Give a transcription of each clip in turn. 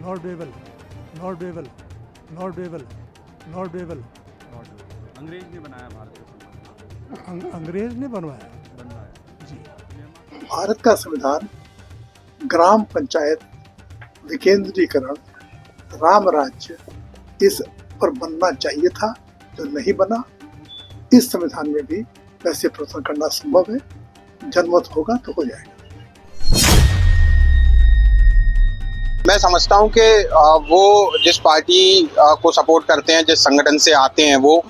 Not doable, not doable, not doable, not doable. अंग्रेज ने बनाया भारत का संविधान, अंग्रेज ने बनवाया बनवाया जी। भारत का संविधान ग्राम पंचायत, विकेंद्रीकरण, राम राज्य इस पर बनना चाहिए था, जो नहीं बना। इस संविधान में भी वैसे परिवर्तन करना संभव है, जनमत होगा तो हो जाएगा। मैं समझता हूं कि वो जिस पार्टी को सपोर्ट करते हैं, जिस संगठन से आते हैं, वो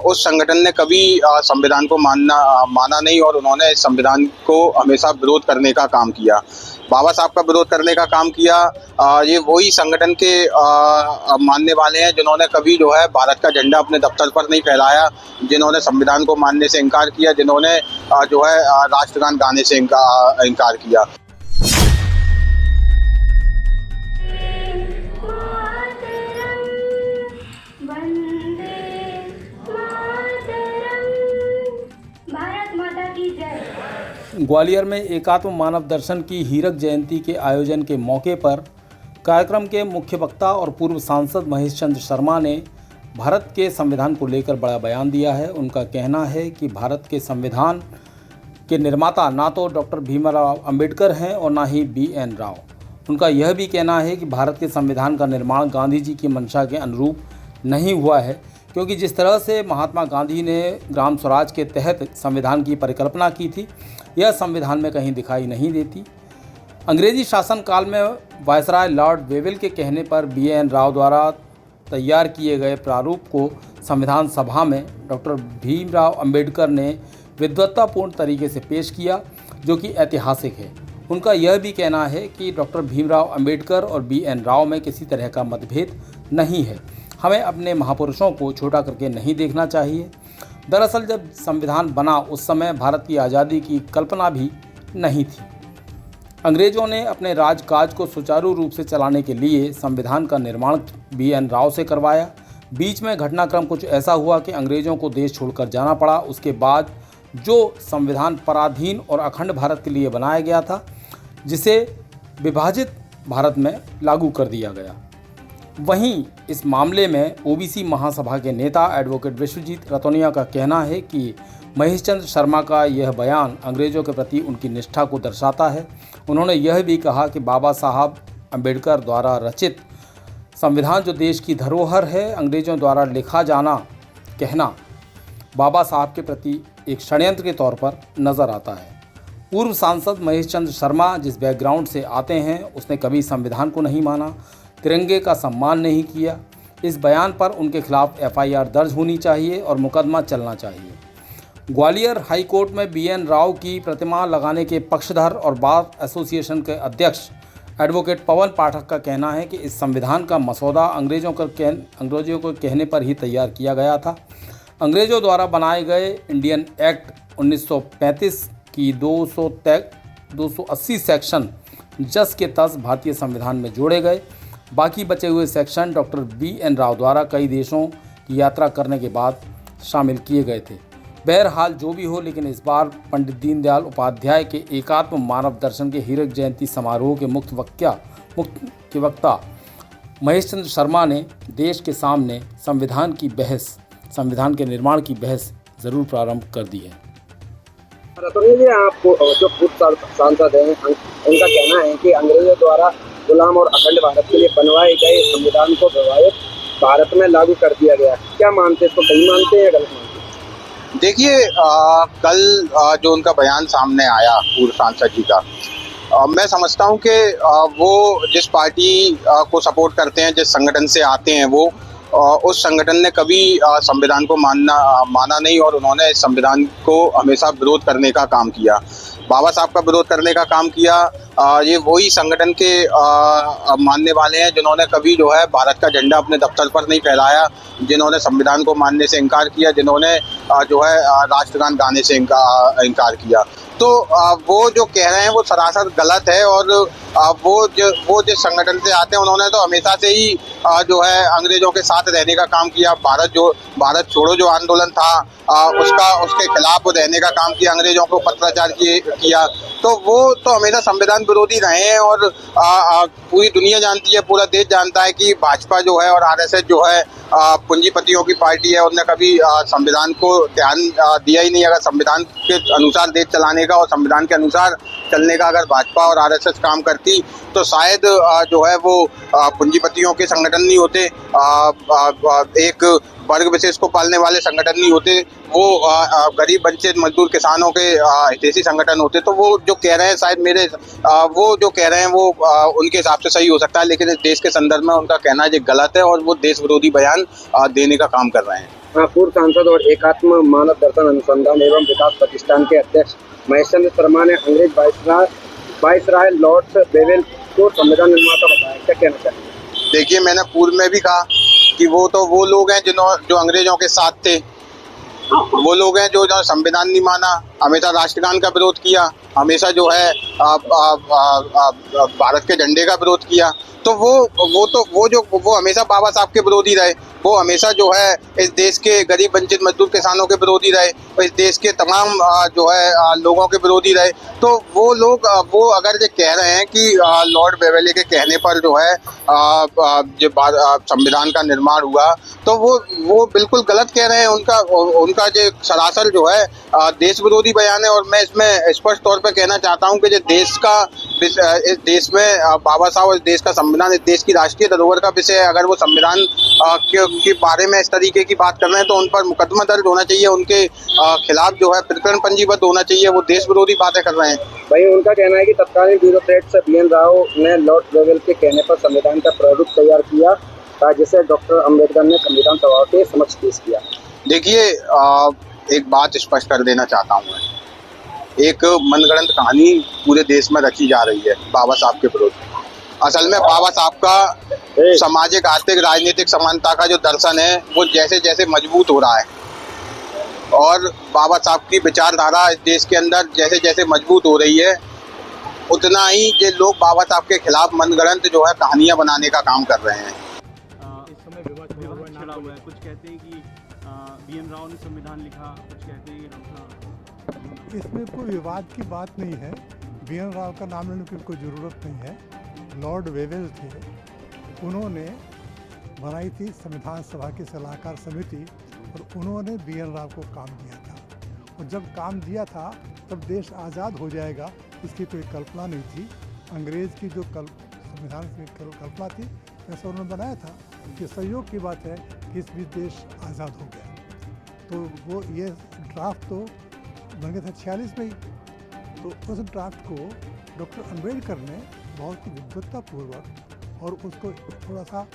उस संगठन ने कभी संविधान को माना नहीं और उन्होंने इस संविधान को हमेशा विरोध करने का काम किया। बाबा साहब का विरोध करने का काम किया। ये वही संगठन के मानने वाले हैं जिन्होंने कभी जो है भारत का झंडा अपने दफ्तर पर नहीं फहराया, जिन्होंने संविधान को मानने से इनकार किया, जिन्होंने जो है राष्ट्रगान गाने से इनकार किया। ग्वालियर में एकात्म मानव दर्शन की हीरक जयंती के आयोजन के मौके पर कार्यक्रम के मुख्य वक्ता और पूर्व सांसद महेश चंद्र शर्मा ने भारत के संविधान को लेकर बड़ा बयान दिया है। उनका कहना है कि भारत के संविधान के निर्माता ना तो डॉक्टर भीमराव अंबेडकर हैं और ना ही BN राव। उनका यह भी कहना है कि भारत के संविधान का निर्माण गांधी जी की मंशा के अनुरूप नहीं हुआ है, क्योंकि जिस तरह से महात्मा गांधी ने ग्राम स्वराज के तहत संविधान की परिकल्पना की थी, यह संविधान में कहीं दिखाई नहीं देती। अंग्रेजी शासन काल में वायसराय लॉर्ड वेवेल के कहने पर BN राव द्वारा तैयार किए गए प्रारूप को संविधान सभा में डॉक्टर भीमराव अंबेडकर ने विद्वत्तापूर्ण तरीके से पेश किया, जो कि ऐतिहासिक है। उनका यह भी कहना है कि डॉक्टर भीमराव अंबेडकर और BN राव में किसी तरह का मतभेद नहीं है। हमें अपने महापुरुषों को छोटा करके नहीं देखना चाहिए। दरअसल जब संविधान बना उस समय भारत की आज़ादी की कल्पना भी नहीं थी। अंग्रेज़ों ने अपने राजकाज को सुचारू रूप से चलाने के लिए संविधान का निर्माण BN राव से करवाया। बीच में घटनाक्रम कुछ ऐसा हुआ कि अंग्रेज़ों को देश छोड़कर जाना पड़ा। उसके बाद जो संविधान पराधीन और अखंड भारत के लिए बनाया गया था, जिसे विभाजित भारत में लागू कर दिया गया। वहीं इस मामले में OBC महासभा के नेता एडवोकेट विश्वजीत रतौनिया का कहना है कि महेश चंद्र शर्मा का यह बयान अंग्रेज़ों के प्रति उनकी निष्ठा को दर्शाता है। उन्होंने यह भी कहा कि बाबा साहब अंबेडकर द्वारा रचित संविधान जो देश की धरोहर है, अंग्रेज़ों द्वारा लिखा जाना कहना बाबा साहब के प्रति एक षड्यंत्र के तौर पर नज़र आता है। पूर्व सांसद महेश चंद्र शर्मा जिस बैकग्राउंड से आते हैं, उसने कभी संविधान को नहीं माना, तिरंगे का सम्मान नहीं किया। इस बयान पर उनके खिलाफ FIR दर्ज होनी चाहिए और मुकदमा चलना चाहिए। ग्वालियर हाई कोर्ट में BN राव की प्रतिमा लगाने के पक्षधर और बार एसोसिएशन के अध्यक्ष एडवोकेट पवन पाठक का कहना है कि इस संविधान का मसौदा अंग्रेज़ों को कहने पर ही तैयार किया गया था। अंग्रेज़ों द्वारा बनाए गए इंडियन एक्ट 1935 की 280 सेक्शन जस के तस भारतीय संविधान में जोड़े गए। बाकी बचे हुए सेक्शन डॉक्टर BN राव द्वारा कई देशों की यात्रा करने के बाद शामिल किए गए थे। बहरहाल जो भी हो, लेकिन इस बार पंडित दीनदयाल उपाध्याय के एकात्म मानव दर्शन के हीरक जयंती समारोह के मुख्य वक्ता महेश चंद्र शर्मा ने देश के सामने संविधान के निर्माण की बहस जरूर प्रारंभ कर दी है। रतौनिया जी, आपको जो पूर्व सांसद हैं, उनका कहना है कि अंग्रेजों द्वारा गुलाम और अखंड भारत के लिए बनवाए गए संविधान को विभाजित भारत में लागू कर दिया गया। क्या मानते हैं, इसको सही मानते हैं या गलत मानते हैं? देखिए, कल जो उनका बयान सामने आया पूर्व सांसद जी का, मैं समझता हूं कि वो जिस पार्टी को सपोर्ट करते हैं, जिस संगठन से आते हैं, वो उस संगठन ने कभी संविधान को माना नहीं और उन्होंने इस संविधान को हमेशा विरोध करने का काम किया। बाबा साहब का विरोध करने का काम किया। ये वही संगठन के मानने वाले हैं जिन्होंने कभी जो है भारत का झंडा अपने दफ्तर पर नहीं फहराया, जिन्होंने संविधान को मानने से इनकार किया, जिन्होंने जो है राष्ट्रगान गाने से इनकार किया। तो वो जो कह रहे हैं वो सरासर गलत है और वो जिस संगठन से आते हैं उन्होंने तो हमेशा से ही जो है अंग्रेजों के साथ रहने का काम किया। भारत छोड़ो जो आंदोलन था उसके खिलाफ रहने का काम किया, अंग्रेजों को पत्राचार किया। तो वो तो हमेशा संविधान विरोधी रहे हैं और पूरी दुनिया जानती है, पूरा देश जानता है कि भाजपा जो है और आरएसएस जो है पूंजीपतियों की पार्टी है। उन्होंने कभी संविधान को ध्यान दिया ही नहीं। अगर संविधान के अनुसार देश चलाने का और संविधान के अनुसार चलने का अगर भाजपा और आरएसएस काम करती तो शायद जो है वो पूंजीपतियों के संगठन नहीं होते, एक वर्ग विशेष को पालने वाले संगठन नहीं होते, वो गरीब वंचित मजदूर किसानों के हितैषी संगठन होते। तो वो जो कह रहे हैं शायद वो जो कह रहे हैं वो उनके हिसाब से सही हो सकता है, लेकिन इस देश के संदर्भ में उनका कहना ये गलत है और वो देश विरोधी बयान देने का काम कर रहे हैं। पूर्व सांसद और एकात्म मानव दर्शन अनुसंधान एवं विकास प्रतिष्ठान के अध्यक्ष महेशचंद्र शर्मा ने अंग्रेज वाइसराय लॉर्ड वेवेल को संविधान निर्माता बताया, क्या कहना चाहिए? देखिए, मैंने पूर्व में भी कहा कि वो लोग हैं जो अंग्रेजों के साथ थे, वो लोग हैं जो संविधान नहीं माना, हमेशा राष्ट्रगान का विरोध किया, हमेशा जो है भारत के झंडे का विरोध किया। तो वो हमेशा बाबा साहब के विरोधी रहे, वो हमेशा जो है इस देश के गरीब वंचित मजदूर किसानों के विरोधी रहे, इस देश के तमाम जो है लोगों के विरोधी रहे। तो वो लोग वो अगर ये कह रहे हैं कि लॉर्ड वेवेले के कहने पर जो है जो संविधान का निर्माण हुआ, तो वो बिल्कुल गलत कह रहे हैं। उनका जो सरासर जो है देश विरोधी बयान है। और मैं इसमें स्पष्ट तौर पर कहना चाहता हूँ कि इस देश में बाबा साहब, इस देश का संविधान, इस देश की राष्ट्रीय धरोहर का विषय है। अगर वो संविधान के बारे में इस तरीके की बात कर रहे हैं तो उन पर मुकदमा दर्ज होना चाहिए, उनके खिलाफ जो है प्रकरण पंजीबद्ध होना चाहिए। वो देश विरोधी बातें कर रहे हैं। भाई, उनका कहना है कि तत्कालीन ब्यूरोक्रेट BN राव ने लॉर्ड वेवेल के कहने पर संविधान का प्रारूप तैयार किया था, जिसे डॉक्टर अम्बेडकर ने संविधान सभा के समक्ष पेश किया। देखिए, एक बात स्पष्ट कर देना चाहता हूँ, एक मनगढ़ंत कहानी पूरे देश में रखी जा रही है बाबा साहब के विरोध। असल में बाबा साहब का सामाजिक, आर्थिक, राजनीतिक समानता का जो दर्शन है वो जैसे जैसे मजबूत हो रहा है और बाबा साहब की विचारधारा इस देश के अंदर जैसे जैसे मजबूत हो रही है, उतना ही ये लोग बाबा साहब के खिलाफ मनगढ़ंत जो है कहानियां बनाने का काम कर रहे हैं। इस समय विवाद छिड़ा हुआ है। कुछ कहते हैं कि BN राव ने संविधान लिखा, कुछ कहते हैं कि इसमें कोई विवाद की बात नहीं है। BN राव का नाम लेने की कोई ज़रूरत नहीं है। लॉर्ड वेवेल थे, उन्होंने बनाई थी संविधान सभा की सलाहकार समिति और उन्होंने BN राव को काम दिया था। और जब काम दिया था तब देश आज़ाद हो जाएगा इसकी कोई कल्पना नहीं थी। अंग्रेज़ की जो संविधान की कल्पना थी ऐसा उन्होंने बनाया था कि संयोग की बात है कि इस बीच देश आज़ाद हो गया। तो वो ये ड्राफ्ट तो बन गया था 46 में ही। तो उस ड्राफ्ट को डॉक्टर अम्बेडकर ने बहुत ही विद्वत्तापूर्वक और उसको थोड़ा सा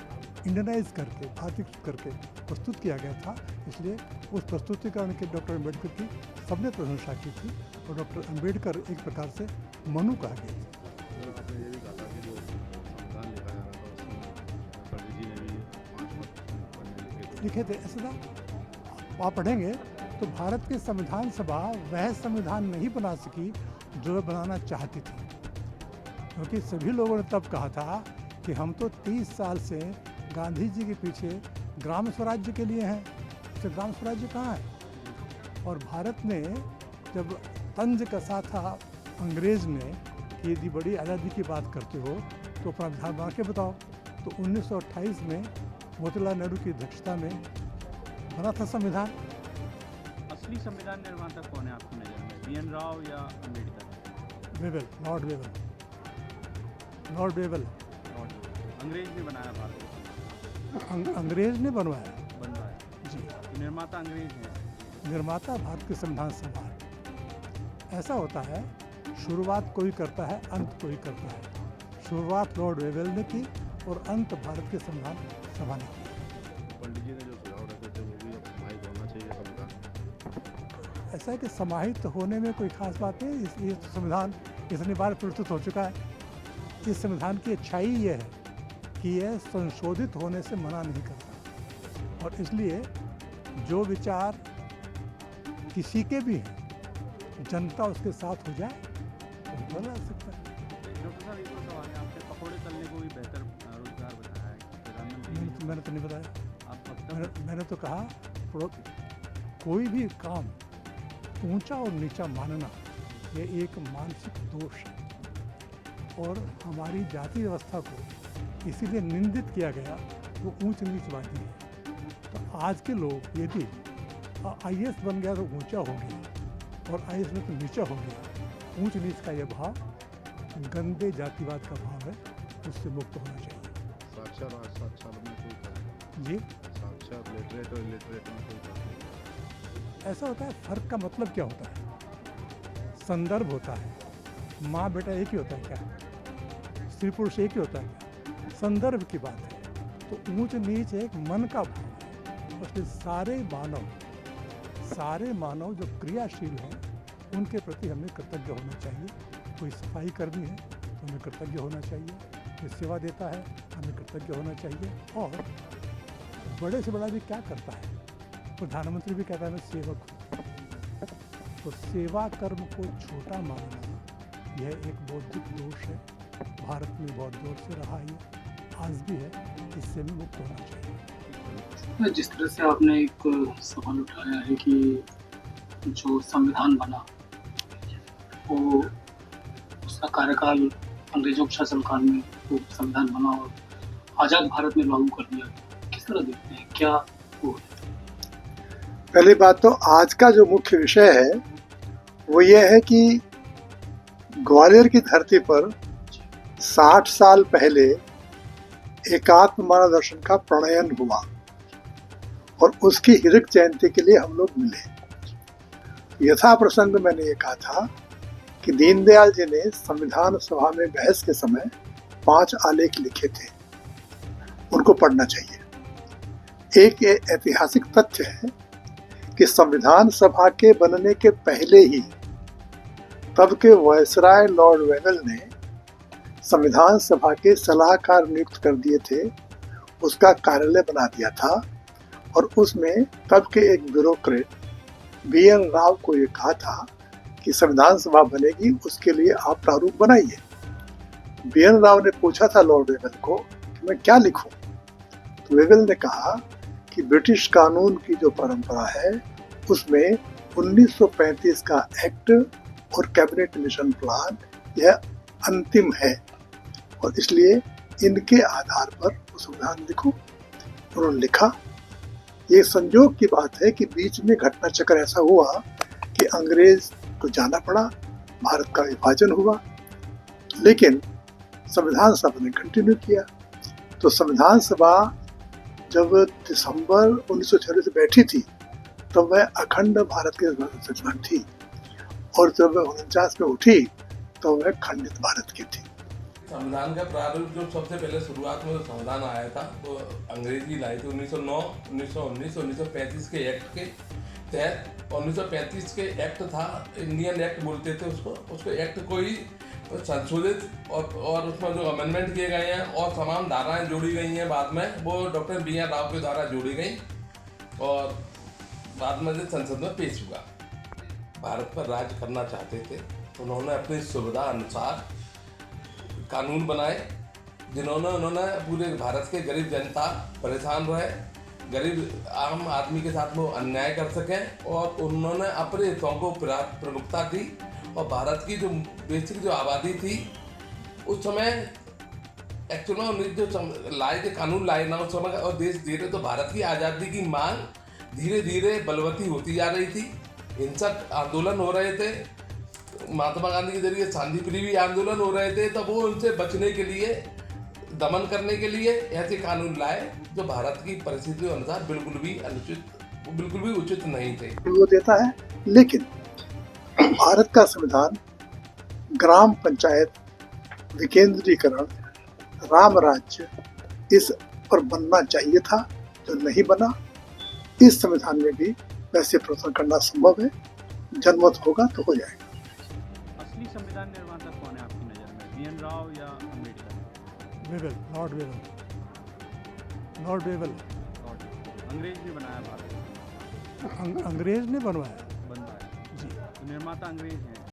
इंडियनाइज करके, भारतीकृत करके प्रस्तुत किया गया था। इसलिए उस प्रस्तुतिकरण की डॉक्टर अम्बेडकर की सबने प्रशंसा की थी और डॉक्टर अम्बेडकर एक प्रकार से मनु कहा गया था। लिखे थे ऐसा था, आप पढ़ेंगे तो भारत की संविधान सभा वह संविधान नहीं बना सकी जो वह बनाना चाहती थी, क्योंकि सभी लोगों ने तब कहा था कि हम तो 30 साल से गांधी जी के पीछे ग्राम स्वराज्य के लिए हैं, तो ग्राम स्वराज्य कहाँ है? और भारत ने जब तंज कसा था अंग्रेज़ ने कि यदि बड़ी आज़ादी की बात करते हो तो अपना विधान बना के बताओ, तो 1928 में मोतीलाल नेहरू की अध्यक्षता में बना था संविधान। असली संविधान निर्माता कौन है आपकी नज़र में, BN राव या Ambedkar? Wavell, Lord Wavell. Lord Wavell अंग्रेज ने बनाया भारत? अंग्रेज ने बनवाया बनवाया जी। निर्माता अंग्रेज है, निर्माता भारत की संविधान सभा है। ऐसा होता है, शुरुआत कोई करता है, अंत कोई करता है। शुरुआत लॉर्ड वेवेल ने की और अंत भारत की संविधान सभा ने की। पंडित जी ने जो सुझाव रखे थे वो भी अब समाहित होना चाहिए संविधान। ऐसा है कि समाहित होने में कोई खास बात नहीं, इसलिए संविधान इतनी बार प्रस्तुत हो चुका है। इस संविधान की अच्छाई ये है कि यह संशोधित होने से मना नहीं करता और इसलिए जो विचार किसी के भी हैं, जनता उसके साथ हो जाए तो बोला जा सकता है। डॉक्टर साहब एक और सवाल है आपसे, पकौड़े तलने को भी बेहतर रोजगार बताया है प्रधानमंत्री मैंने तो नहीं बताया। आप वक्तव्य मैंने तो कहा कोई भी काम ऊंचा और नीचा मानना ये एक मानसिक दोष है और हमारी जाति व्यवस्था को इसीलिए निंदित किया गया वो ऊंच नीचवादी है। तो आज के लोग यदि आईएएस बन गया तो ऊंचा हो गया और आईएएस में तो नीचा हो गया, ऊंच नीच का यह भाव गंदे जातिवाद का भाव है, उससे मुक्त होना चाहिए। साक्षर और साक्षर में कोई फर्क नहीं। जी साक्षर लिटरेट और इलिटरेट में कोई फर्क नहीं। ऐसा होता है, फर्क का मतलब क्या होता है? संदर्भ होता है। माँ बेटा एक ही होता है क्या? स्त्री पुरुष एक ही होता है क्या? संदर्भ की बात है। तो ऊंच नीच एक मन का भाव है। उसमें सारे मानव जो क्रियाशील हैं उनके प्रति हमें कृतज्ञ होना चाहिए। कोई सफाई कर्मी है तो हमें कृतज्ञ होना चाहिए, कोई सेवा देता है हमें कृतज्ञ होना चाहिए। और बड़े से बड़ा भी क्या करता है? प्रधानमंत्री भी कहता है मैं सेवक हूँ। तो सेवा कर्म को छोटा मानना यह एक बौद्धिक दोष है। भारत में बहुत जोर से रहा है, आज भी है, इससे भी मुक्त होना चाहिए। जिस तरह से आपने एक सवाल उठाया है कि जो संविधान बना वो उसका कार्यकाल अंग्रेजों के शासनकाल में वो संविधान बना और आज़ाद भारत में लागू कर दिया, किस तरह देखते हैं, क्या वो है? पहली बात तो आज का जो मुख्य विषय है वो ये है कि ग्वालियर की धरती पर 60 साल पहले एकात्म मानव दर्शन का प्रणयन हुआ और उसकी हीरक जयंती के लिए हम लोग मिले। यथा प्रसंग मैंने ये कहा था कि दीनदयाल जी ने संविधान सभा में बहस के समय 5 आलेख लिखे थे, उनको पढ़ना चाहिए। एक ये ऐतिहासिक तथ्य है कि संविधान सभा के बनने के पहले ही तब के वायसराय लॉर्ड वेवेल ने संविधान सभा के सलाहकार नियुक्त कर दिए थे, उसका कार्यालय बना दिया था और उसमें तब के एक ब्यूरोक्रेट BN राव को ये कहा था कि संविधान सभा बनेगी, उसके लिए आप प्रारूप बनाइए। BN राव ने पूछा था लॉर्ड वेवेल को कि मैं क्या लिखूं? तो वेवेल ने कहा कि ब्रिटिश कानून की जो परंपरा है उसमें 1935 का एक्ट और कैबिनेट मिशन प्लान यह अंतिम है और इसलिए इनके आधार पर संविधान लिखो। उन्होंने लिखा। ये संयोग की बात है कि बीच में घटना चक्र ऐसा हुआ कि अंग्रेज को जाना पड़ा, भारत का विभाजन हुआ, लेकिन संविधान सभा ने कंटिन्यू किया। तो संविधान सभा जब दिसंबर 1946 से बैठी थी तब वह अखंड भारत के संविधान थी और जब वह 49 में उठी तो वह खंडित भारत की थी। संविधान का प्रारूप जो सबसे पहले शुरुआत में जो संविधान आया था वो अंग्रेजी लाई थी 1909, 1919, 1935 के एक्ट के तहत। 1935 के एक्ट था, इंडियन एक्ट बोलते थे उसको एक्ट को ही संशोधित और उसमें जो अमेंडमेंट किए गए हैं और तमाम धाराएं जोड़ी गई हैं बाद में, वो डॉक्टर BN राव के द्वारा जोड़ी गई और बाद में संसद में पेश हुआ। भारत पर राज करना चाहते थे तो उन्होंने अपनी सुविधा अनुसार कानून बनाए उन्होंने पूरे भारत के गरीब जनता परेशान रहे, गरीब आम आदमी के साथ वो अन्याय कर सकें और उन्होंने अपने हितों को प्रमुखता दी। और भारत की जो बेसिक जो आबादी थी उस समय एक्चुअली जो लाए थे कानून लाए ना उस समय, और देश धीरे तो भारत की आज़ादी की मांग धीरे धीरे बलवती होती जा रही थी। हिंसक आंदोलन हो रहे थे, महात्मा गांधी के जरिए शांतिप्रिय भी आंदोलन हो रहे थे, तब वो उनसे बचने के लिए, दमन करने के लिए ऐसे कानून लाए जो भारत की परिस्थिति के अनुसार बिल्कुल भी उचित नहीं थे। वो देता है, लेकिन भारत का संविधान ग्राम पंचायत, विकेंद्रीकरण, राम राज्य इस पर बनना चाहिए था, जो नहीं बना। इस संविधान में भी वैसे प्रवर्तन करना संभव है, जनमत होगा तो हो जाएगा। असली संविधान निर्माता कौन है आपकी नज़र में, BN राव या अम्बेडकर? Wavell, Lord Wavell. अंग्रेज ने बनाया भारत? अंग्रेज ने बनवाया जी, तो निर्माता अंग्रेज हैं।